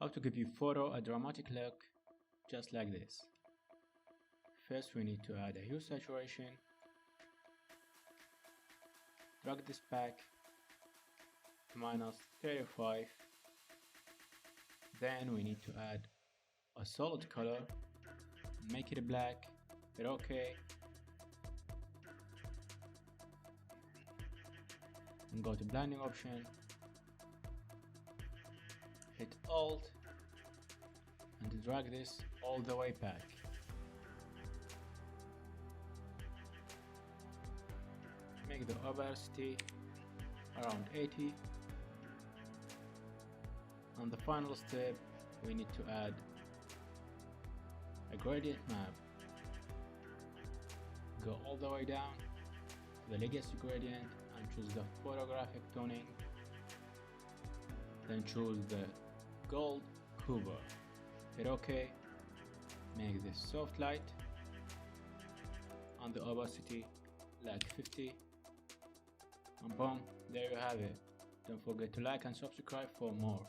How to give your photo a dramatic look just like this. First we need to add a hue saturation. Drag this back to -35. Then we need to add a solid color, make it black, hit OK, and go to blending option, hit Alt and drag this all the way back. Make the opacity around 80. On the final step we need to add a gradient map. Go all the way down to the legacy gradient and choose the photographic toning, then choose the gold cover, hit OK, make this soft light and the opacity like 50, and boom, there you have it. Don't forget to like and subscribe for more.